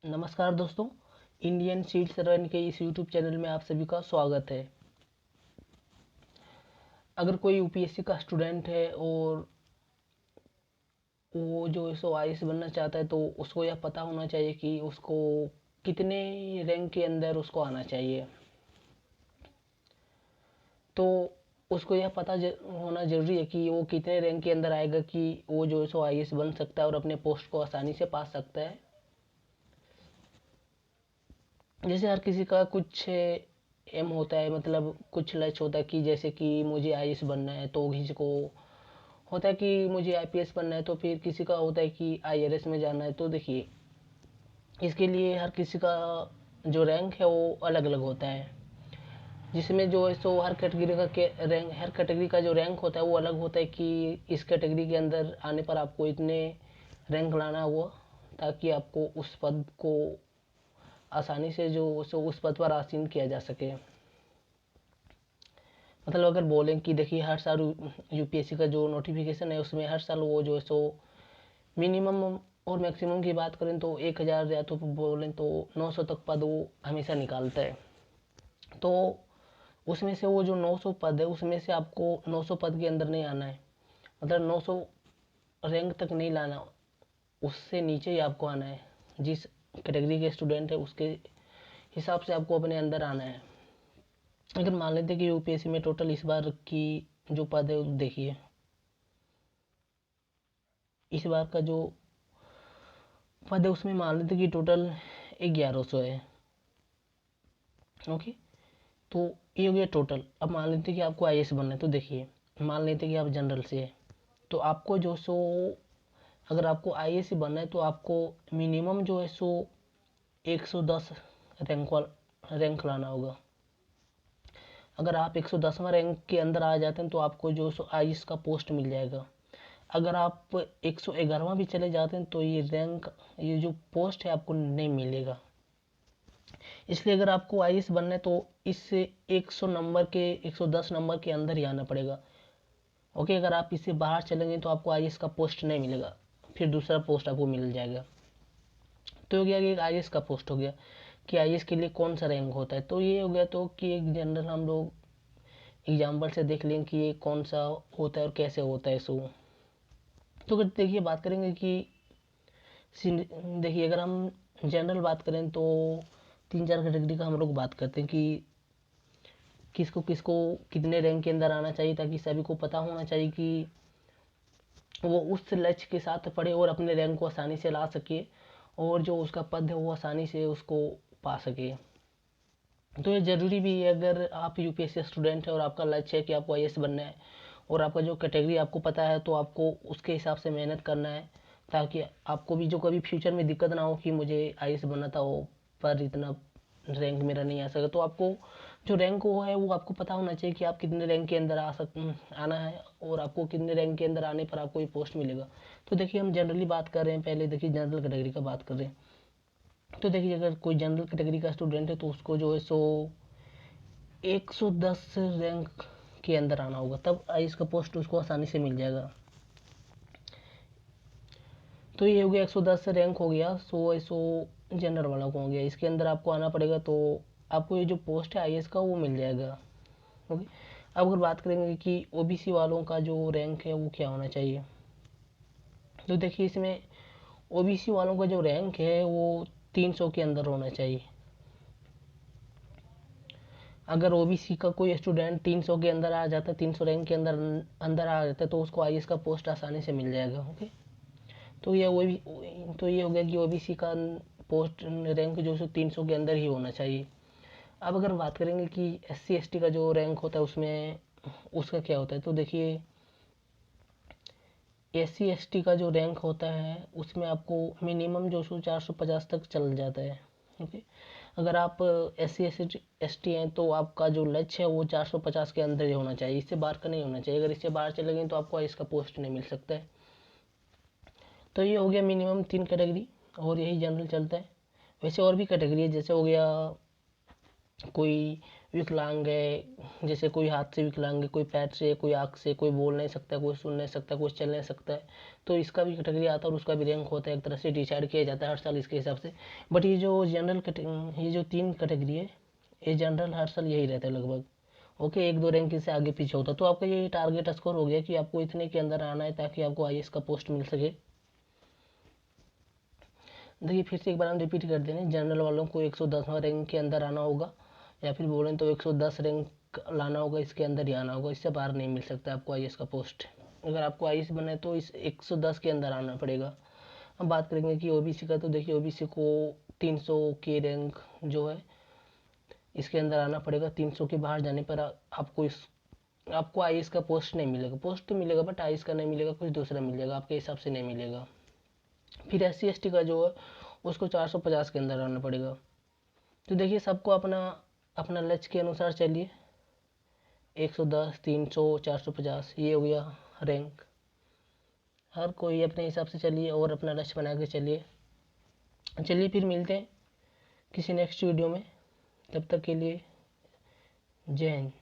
नमस्कार दोस्तों, Indian seeds run के इस यूट्यूब चैनल में आप सभी का स्वागत है। अगर कोई यूपीएससी का स्टूडेंट है और वो जो सो आईएएस बनना चाहता है, तो उसको यह पता होना चाहिए कि उसको कितने रैंक के अंदर उसको आना चाहिए। तो उसको यह पता होना ज़रूरी है कि वो कितने रैंक के अंदर आएगा कि वो जो सो आईएएस बन सकता है और अपने पोस्ट को आसानी से पा सकता है। जैसे हर किसी का कुछ एम होता है, मतलब कुछ लक्ष्य होता है कि जैसे कि मुझे आईएएस बनना है, तो किसी को होता है कि मुझे आईपीएस बनना है, तो फिर किसी का होता है कि आईआरएस में जाना है। तो देखिए, इसके लिए हर किसी का जो रैंक है वो अलग अलग होता है, जिसमें जो है सो हर कैटेगरी का रैंक, हर कैटेगरी का जो रैंक होता है वो अलग होता है कि इस कैटेगरी के अंदर आने पर आपको इतने रैंक लाना हुआ, ताकि आपको उस पद को आसानी से जो सो उस पद पर आसीन किया जा सके। मतलब अगर बोलें कि देखिए, हर साल यूपीएससी का जो नोटिफिकेशन है उसमें हर साल वो जो है सो मिनिमम और मैक्सिमम की बात करें तो 1000, या तो बोलें तो 900 तक पद वो हमेशा निकालता है। तो उसमें से वो जो 900 पद है, उसमें से आपको 900 पद के अंदर नहीं आना है, मतलब 900 रैंक तक नहीं लाना, उससे नीचे ही आपको आना है। जिस कैटेगरी के स्टूडेंट है उसके हिसाब से आपको अपने अंदर आना है। अगर मान लेते कि यूपीएससी में टोटल इस बार की जो पद है, देखिए इस बार का जो पद है उसमें मान लेते कि टोटल 1100 है। ओके, तो ये हो गया टोटल। अब मान लेते कि आपको आईएएस बनना है, तो देखिए मान लेते कि आप जनरल से है, तो आपको जो सो अगर आपको आईएएस बनना है तो आपको मिनिमम जो है सो 110 रैंक लाना होगा। अगर आप 110वां रैंक के अंदर आ जाते हैं तो आपको जो सो आईएएस का पोस्ट मिल जाएगा। अगर आप 111वां भी चले जाते हैं तो ये रैंक, ये जो पोस्ट है आपको नहीं मिलेगा। इसलिए अगर आपको आईएएस बनना है तो इस 100 नंबर के 110 नंबर के अंदर ही आना पड़ेगा। ओके, अगर आप इससे बाहर चलेंगे तो आपको आईएएस का पोस्ट नहीं मिलेगा, फिर दूसरा पोस्ट आपको मिल जाएगा। तो हो गया कि एक आईएएस का पोस्ट हो गया कि आईएएस के लिए कौन सा रैंक होता है। तो ये हो गया, तो कि एक जनरल हम लोग एग्जाम्पल से देख लें कि ये कौन सा होता है और कैसे होता है सो। तो अगर देखिए बात करेंगे कि देखिए, अगर हम जनरल बात करें तो 3-4 कैटेगरी का हम लोग बात करते हैं कि किसको किसको कितने रैंक के अंदर आना चाहिए, ताकि सभी को पता होना चाहिए कि वो उस लक्ष्य के साथ पढ़े और अपने रैंक को आसानी से ला सके, और जो उसका पद है वो आसानी से उसको पा सके। तो ये ज़रूरी भी है, अगर आप यूपीएससी स्टूडेंट है और आपका लक्ष्य है कि आपको आईएएस बनना है, और आपका जो कैटेगरी आपको पता है, तो आपको उसके हिसाब से मेहनत करना है, ताकि आपको भी जो कभी फ्यूचर में दिक्कत ना हो कि मुझे आईएएस बनना था वो पर इतना रैंक मेरा नहीं आ सका। तो आपको जो रैंक वो है वो आपको पता होना चाहिए कि आप कितने रैंक के अंदर आना है, और आपको कितने रैंक के अंदर आने पर आपको ये पोस्ट मिलेगा। तो देखिए, हम जनरली बात कर रहे हैं, पहले देखिए जनरल कैटेगरी का बात कर रहे हैं। तो देखिए, अगर कोई जनरल कैटेगरी का स्टूडेंट है तो उसको जो है सो 110 रैंक के अंदर आना होगा, तब आईएएस का पोस्ट उसको आसानी से मिल जाएगा। तो ये हो गया 110 रैंक हो गया, 100 जनरल वाला को हो गया, इसके अंदर आपको आना पड़ेगा, तो आपको ये जो पोस्ट है आईएएस का वो मिल जाएगा। ओके, अब अगर बात करेंगे कि ओबीसी वालों का जो रैंक है वो क्या होना चाहिए, तो देखिए इसमें ओबीसी वालों का जो रैंक है वो 300 के अंदर होना चाहिए। अगर ओबीसी का कोई स्टूडेंट 300 के अंदर आ जाता है, 300 रैंक के अंदर अंदर आ जाता है, तो उसको आईएएस का पोस्ट आसानी से मिल जाएगा। ओके, तो ये वो भी, तो ये हो गया कि ओबीसी का पोस्ट रैंक जो है 300 के अंदर ही होना चाहिए। अब अगर बात करेंगे कि एससी एसटी का जो रैंक होता है उसमें उसका क्या होता है, तो देखिए एससी एसटी का जो रैंक होता है उसमें आपको मिनिमम जो सो 450 तक चल जाता है। ओके, अगर आप एस सी एस टी हैं तो आपका जो लक्ष्य है वो 450 के अंदर ही होना चाहिए, इससे बाहर का नहीं होना चाहिए। अगर इससे बाहर चले गए तो आपको इसका पोस्ट नहीं मिल सकता है। तो ये हो गया मिनिमम 3 कैटेगरी, और यही जनरल चलता है। वैसे और भी कैटेगरी है, जैसे हो गया कोई विकलांग है, जैसे कोई हाथ से विकलांग है, कोई पैर से, कोई आँख से, कोई बोल नहीं सकता, कोई सुन नहीं सकता, कोई चल नहीं सकता है, तो इसका भी कैटेगरी आता है और उसका भी रैंक होता है, एक तरह से डिसाइड किया जाता है हर साल इसके हिसाब से। बट ये जो जनरल ये जो 3 कैटेगरी है, ये जनरल हर साल यही रहता है लगभग। ओके, 1-2 रैंक से आगे पीछे होता, तो आपका ये टारगेट स्कोर हो गया कि आपको इतने के अंदर आना है ताकि आपको आईएएस का पोस्ट मिल सके। देखिए फिर से एक बार हम रिपीट कर दे रहे हैं, जनरल वालों को 110वां रैंक के अंदर आना होगा, या फिर बोलें तो 110 रैंक लाना होगा, इसके अंदर ही आना होगा, इससे बाहर नहीं मिल सकता आपको आईएएस का पोस्ट। अगर आपको आईएएस बनना है तो इस 110 के अंदर आना पड़ेगा। हम बात करेंगे कि ओबीसी का, तो देखिए ओबीसी को 300 के रैंक जो है इसके अंदर आना पड़ेगा। 300 के बाहर जाने पर आपको आईएएस का पोस्ट नहीं मिलेगा। पोस्ट तो मिलेगा बट आईएएस का नहीं मिलेगा, कुछ दूसरा मिल जाएगा, आपके हिसाब से नहीं मिलेगा। फिर SC ST का जो है उसको 450 के अंदर आना पड़ेगा। तो देखिए सबको अपना अपना लक्ष्य के अनुसार चलिए, 110, 300, 450 ये हो गया रैंक। हर कोई अपने हिसाब से चलिए और अपना लक्ष्य बना के चलिए। चलिए फिर मिलते हैं किसी नेक्स्ट वीडियो में, तब तक के लिए जय हिंद।